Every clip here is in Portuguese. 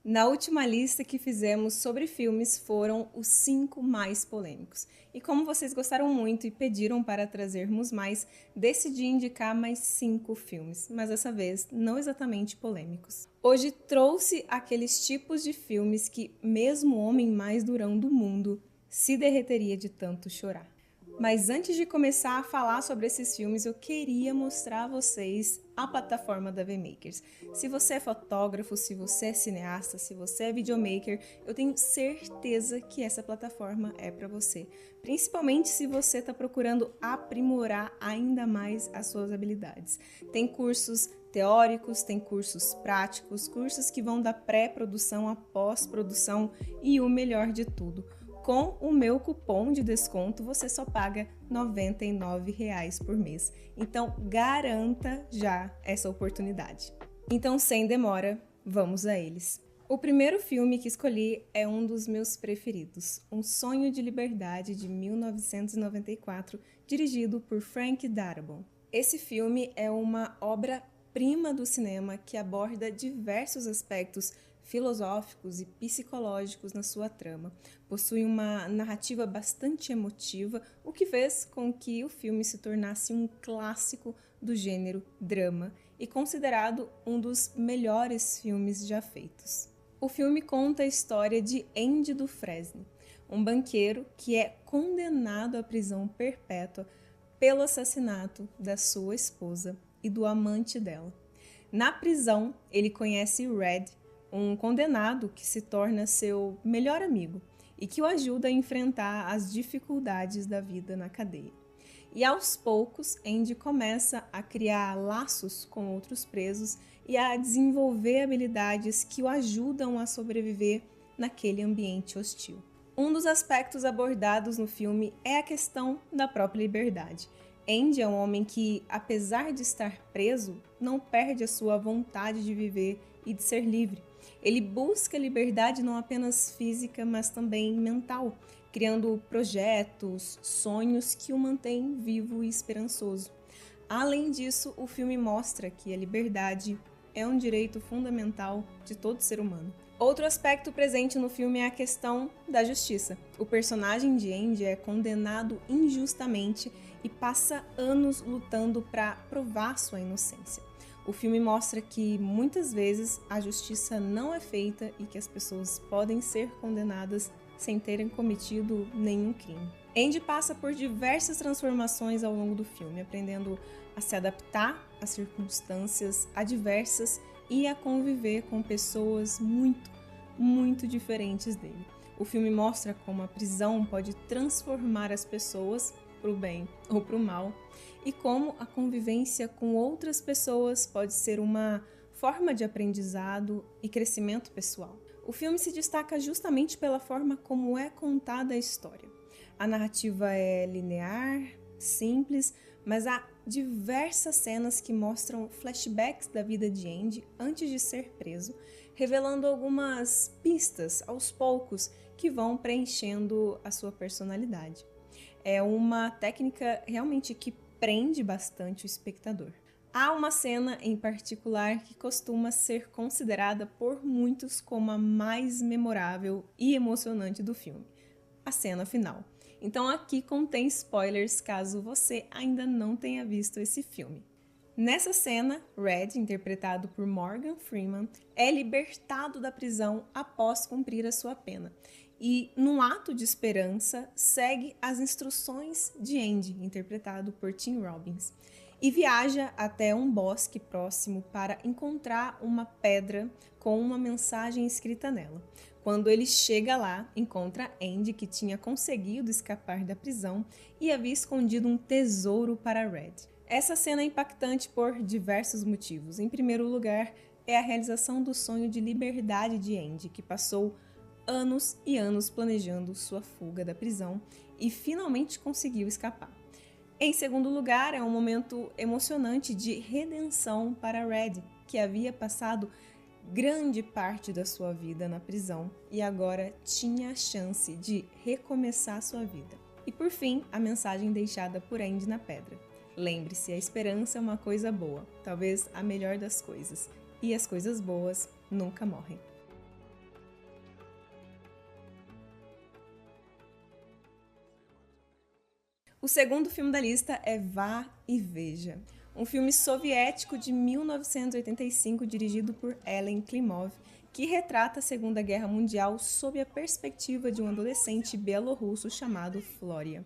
Na última lista que fizemos sobre filmes foram os 5 mais polêmicos. E como vocês gostaram muito e pediram para trazermos mais, decidi indicar mais 5 filmes, mas dessa vez não exatamente polêmicos. Hoje trouxe aqueles tipos de filmes que mesmo o homem mais durão do mundo se derreteria de tanto chorar. Mas antes de começar a falar sobre esses filmes, eu queria mostrar a vocês a plataforma da VMakers. Se você é fotógrafo, se você é cineasta, se você é videomaker, eu tenho certeza que essa plataforma é para você. Principalmente se você está procurando aprimorar ainda mais as suas habilidades. Tem cursos teóricos, tem cursos práticos, cursos que vão da pré-produção à pós-produção e o melhor de tudo, com o meu cupom de desconto, você só paga R$ 99 por mês. Então, garanta já essa oportunidade. Então, sem demora, vamos a eles. O primeiro filme que escolhi é um dos meus preferidos, Um Sonho de Liberdade, de 1994, dirigido por Frank Darabont. Esse filme é uma obra-prima do cinema que aborda diversos aspectos filosóficos e psicológicos na sua trama. Possui uma narrativa bastante emotiva, o que fez com que o filme se tornasse um clássico do gênero drama e considerado um dos melhores filmes já feitos. O filme conta a história de Andy Dufresne, um banqueiro que é condenado à prisão perpétua pelo assassinato da sua esposa e do amante dela. Na prisão, ele conhece Red, um condenado que se torna seu melhor amigo e que o ajuda a enfrentar as dificuldades da vida na cadeia. E aos poucos, Andy começa a criar laços com outros presos e a desenvolver habilidades que o ajudam a sobreviver naquele ambiente hostil. Um dos aspectos abordados no filme é a questão da própria liberdade. Andy é um homem que, apesar de estar preso, não perde a sua vontade de viver e de ser livre. Ele busca liberdade não apenas física, mas também mental, criando projetos, sonhos que o mantêm vivo e esperançoso. Além disso, o filme mostra que a liberdade é um direito fundamental de todo ser humano. Outro aspecto presente no filme é a questão da justiça. O personagem de Andy é condenado injustamente e passa anos lutando para provar sua inocência. O filme mostra que muitas vezes a justiça não é feita e que as pessoas podem ser condenadas sem terem cometido nenhum crime. Andy passa por diversas transformações ao longo do filme, aprendendo a se adaptar às circunstâncias adversas e a conviver com pessoas muito diferentes dele. O filme mostra como a prisão pode transformar as pessoas para o bem ou para o mal, e como a convivência com outras pessoas pode ser uma forma de aprendizado e crescimento pessoal. O filme se destaca justamente pela forma como é contada a história. A narrativa é linear, simples, mas há diversas cenas que mostram flashbacks da vida de Andy antes de ser preso, revelando algumas pistas aos poucos que vão preenchendo a sua personalidade. É uma técnica realmente que prende bastante o espectador. Há uma cena em particular que costuma ser considerada por muitos como a mais memorável e emocionante do filme, a cena final. Então aqui contém spoilers caso você ainda não tenha visto esse filme. Nessa cena, Red, interpretado por Morgan Freeman, é libertado da prisão após cumprir a sua pena e, num ato de esperança, segue as instruções de Andy, interpretado por Tim Robbins, e viaja até um bosque próximo para encontrar uma pedra com uma mensagem escrita nela. Quando ele chega lá, encontra Andy, que tinha conseguido escapar da prisão e havia escondido um tesouro para Red. Essa cena é impactante por diversos motivos. Em primeiro lugar, é a realização do sonho de liberdade de Andy, que passou anos e anos planejando sua fuga da prisão e finalmente conseguiu escapar. Em segundo lugar, é um momento emocionante de redenção para Red, que havia passado grande parte da sua vida na prisão e agora tinha a chance de recomeçar sua vida. E por fim, a mensagem deixada por Andy na pedra. Lembre-se, a esperança é uma coisa boa, talvez a melhor das coisas, e as coisas boas nunca morrem. O segundo filme da lista é Vá e Veja, um filme soviético de 1985 dirigido por Ellen Klimov, que retrata a Segunda Guerra Mundial sob a perspectiva de um adolescente bielorrusso chamado Floria.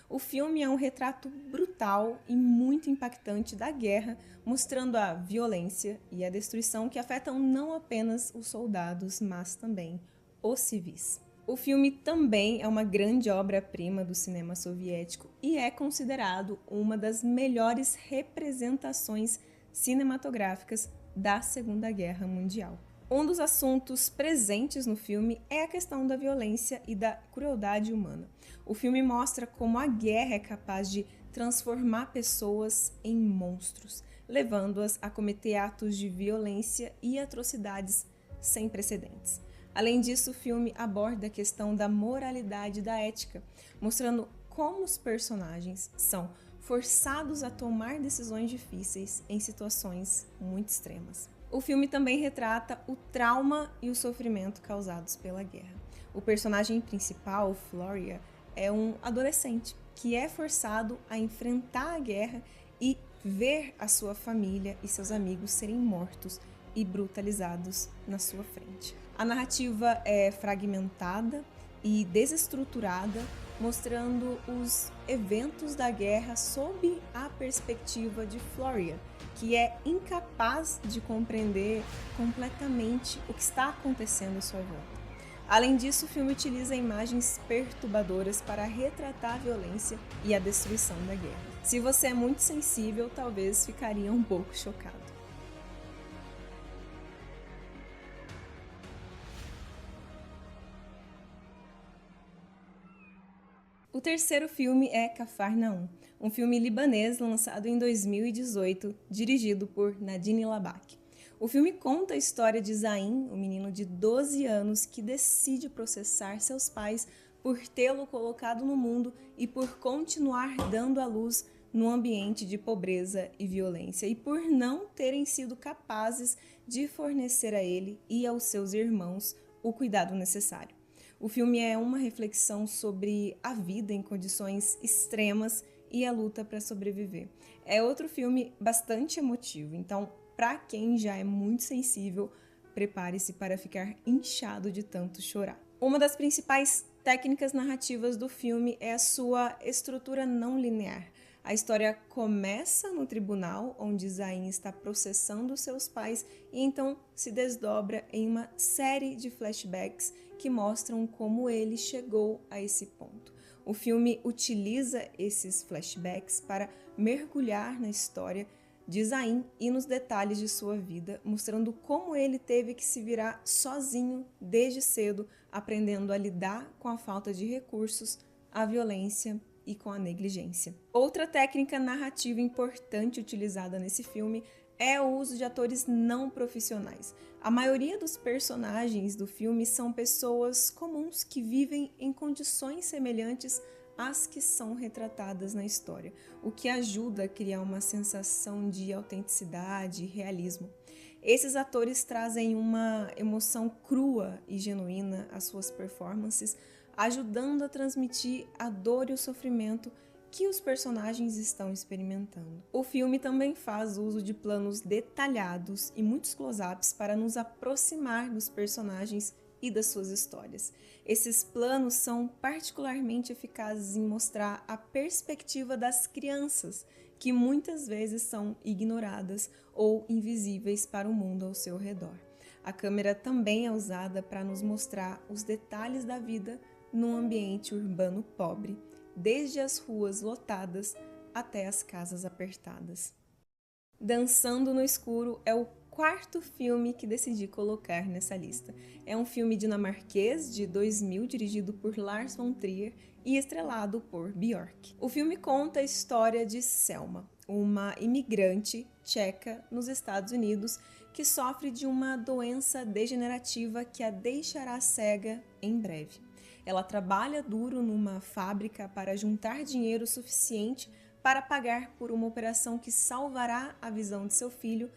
O filme é um retrato brutal e muito impactante da guerra, mostrando a violência e a destruição que afetam não apenas os soldados, mas também os civis. O filme também é uma grande obra-prima do cinema soviético e é considerado uma das melhores representações cinematográficas da Segunda Guerra Mundial. Um dos assuntos presentes no filme é a questão da violência e da crueldade humana. O filme mostra como a guerra é capaz de transformar pessoas em monstros, levando-as a cometer atos de violência e atrocidades sem precedentes. Além disso, o filme aborda a questão da moralidade e da ética, mostrando como os personagens são forçados a tomar decisões difíceis em situações muito extremas. O filme também retrata o trauma e o sofrimento causados pela guerra. O personagem principal, Floria, é um adolescente que é forçado a enfrentar a guerra e ver a sua família e seus amigos serem mortos e brutalizados na sua frente. A narrativa é fragmentada e desestruturada, mostrando os eventos da guerra sob a perspectiva de Floria, que é incapaz de compreender completamente o que está acontecendo à sua volta. Além disso, o filme utiliza imagens perturbadoras para retratar a violência e a destruição da guerra. Se você é muito sensível, talvez ficaria um pouco chocado. O terceiro filme é Cafarnaum, um filme libanês lançado em 2018, dirigido por Nadine Labak. O filme conta a história de Zain, um menino de 12 anos que decide processar seus pais por tê-lo colocado no mundo e por continuar dando à luz num ambiente de pobreza e violência, e por não terem sido capazes de fornecer a ele e aos seus irmãos o cuidado necessário. O filme é uma reflexão sobre a vida em condições extremas e a luta para sobreviver. É outro filme bastante emotivo, então, para quem já é muito sensível, prepare-se para ficar inchado de tanto chorar. Uma das principais técnicas narrativas do filme é a sua estrutura não linear. A história começa no tribunal, onde Zain está processando seus pais, e então se desdobra em uma série de flashbacks que mostram como ele chegou a esse ponto. O filme utiliza esses flashbacks para mergulhar na história de Zain e nos detalhes de sua vida, mostrando como ele teve que se virar sozinho desde cedo, aprendendo a lidar com a falta de recursos, a violência e com a negligência. Outra técnica narrativa importante utilizada nesse filme é o uso de atores não profissionais. A maioria dos personagens do filme são pessoas comuns que vivem em condições semelhantes às que são retratadas na história, o que ajuda a criar uma sensação de autenticidade e realismo. Esses atores trazem uma emoção crua e genuína às suas performances, ajudando a transmitir a dor e o sofrimento que os personagens estão experimentando. O filme também faz uso de planos detalhados e muitos close-ups para nos aproximar dos personagens e das suas histórias. Esses planos são particularmente eficazes em mostrar a perspectiva das crianças, que muitas vezes são ignoradas ou invisíveis para o mundo ao seu redor. A câmera também é usada para nos mostrar os detalhes da vida num ambiente urbano pobre, desde as ruas lotadas até as casas apertadas. Dançando no Escuro é o quarto filme que decidi colocar nessa lista. É um filme dinamarquês de 2000, dirigido por Lars von Trier e estrelado por Björk. O filme conta a história de Selma, uma imigrante tcheca nos Estados Unidos que sofre de uma doença degenerativa que a deixará cega em breve. Ela trabalha duro numa fábrica para juntar dinheiro suficiente para pagar por uma operação que salvará a visão de seu filho,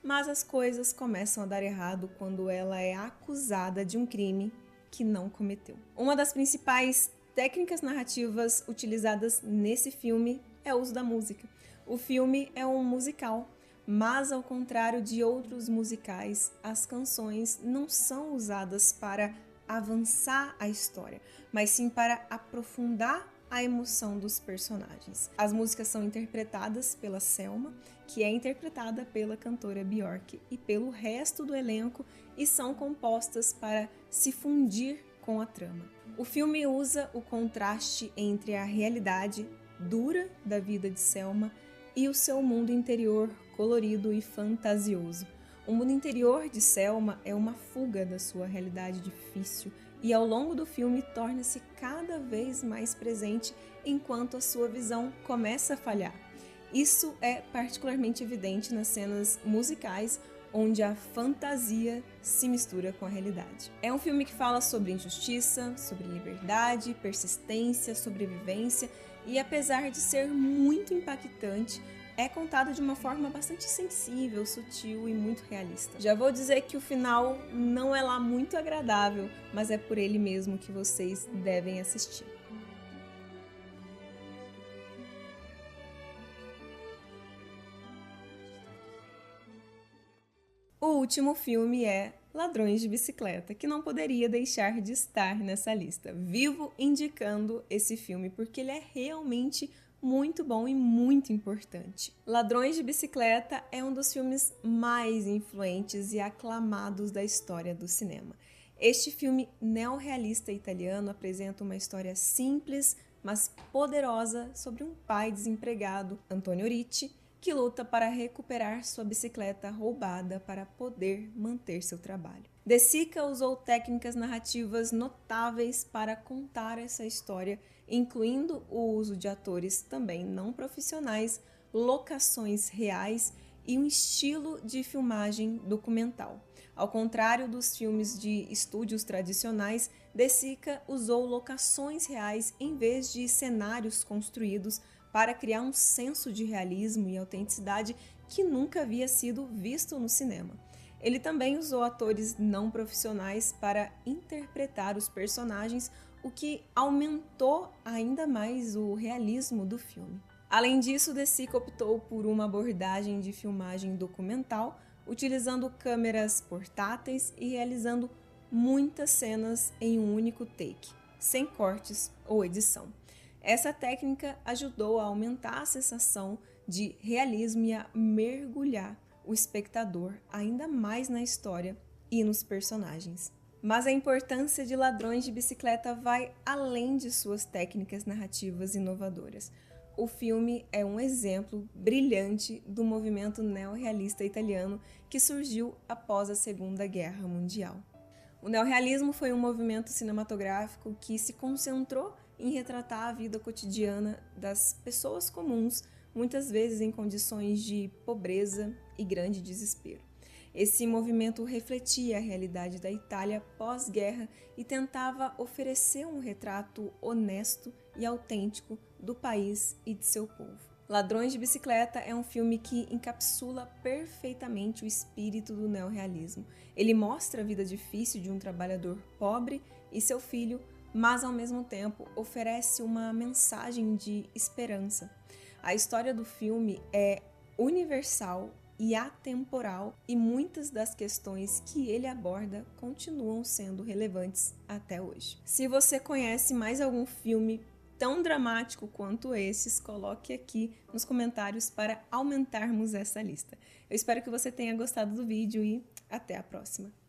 mas as coisas começam a dar errado quando ela é acusada de um crime que não cometeu. Uma das principais Técnicas narrativas utilizadas nesse filme é o uso da música. O filme é um musical, mas ao contrário de outros musicais, as canções não são usadas para avançar a história, mas sim para aprofundar a emoção dos personagens. As músicas são interpretadas pela Selma, que é interpretada pela cantora Björk, e pelo resto do elenco, e são compostas para se fundir com a trama. O filme usa o contraste entre a realidade dura da vida de Selma e o seu mundo interior colorido e fantasioso. O mundo interior de Selma é uma fuga da sua realidade difícil e ao longo do filme torna-se cada vez mais presente enquanto a sua visão começa a falhar. Isso é particularmente evidente nas cenas musicais, onde a fantasia se mistura com a realidade. É um filme que fala sobre injustiça, sobre liberdade, persistência, sobrevivência e, apesar de ser muito impactante, é contado de uma forma bastante sensível, sutil e muito realista. Já vou dizer que o final não é lá muito agradável, mas é por ele mesmo que vocês devem assistir. O último filme é Ladrões de Bicicleta, que não poderia deixar de estar nessa lista. Vivo indicando esse filme porque ele é realmente muito bom e muito importante. Ladrões de Bicicleta é um dos filmes mais influentes e aclamados da história do cinema. Este filme neorrealista italiano apresenta uma história simples, mas poderosa sobre um pai desempregado, Antonio Ricci, que luta para recuperar sua bicicleta roubada para poder manter seu trabalho. De Sica usou técnicas narrativas notáveis para contar essa história, incluindo o uso de atores também não profissionais, locações reais e um estilo de filmagem documental. Ao contrário dos filmes de estúdios tradicionais, De Sica usou locações reais em vez de cenários construídos para criar um senso de realismo e autenticidade que nunca havia sido visto no cinema. Ele também usou atores não profissionais para interpretar os personagens, o que aumentou ainda mais o realismo do filme. Além disso, De Sica optou por uma abordagem de filmagem documental, utilizando câmeras portáteis e realizando muitas cenas em um único take, sem cortes ou edição. Essa técnica ajudou a aumentar a sensação de realismo e a mergulhar o espectador ainda mais na história e nos personagens. Mas a importância de Ladrões de Bicicleta vai além de suas técnicas narrativas inovadoras. O filme é um exemplo brilhante do movimento neorrealista italiano que surgiu após a Segunda Guerra Mundial. O neorrealismo foi um movimento cinematográfico que se concentrou em retratar a vida cotidiana das pessoas comuns, muitas vezes em condições de pobreza e grande desespero. Esse movimento refletia a realidade da Itália pós-guerra e tentava oferecer um retrato honesto e autêntico do país e de seu povo. Ladrões de Bicicleta é um filme que encapsula perfeitamente o espírito do neorrealismo. Ele mostra a vida difícil de um trabalhador pobre e seu filho, mas ao mesmo tempo oferece uma mensagem de esperança. A história do filme é universal e atemporal e muitas das questões que ele aborda continuam sendo relevantes até hoje. Se você conhece mais algum filme tão dramático quanto esses, coloque aqui nos comentários para aumentarmos essa lista. Eu espero que você tenha gostado do vídeo e até a próxima!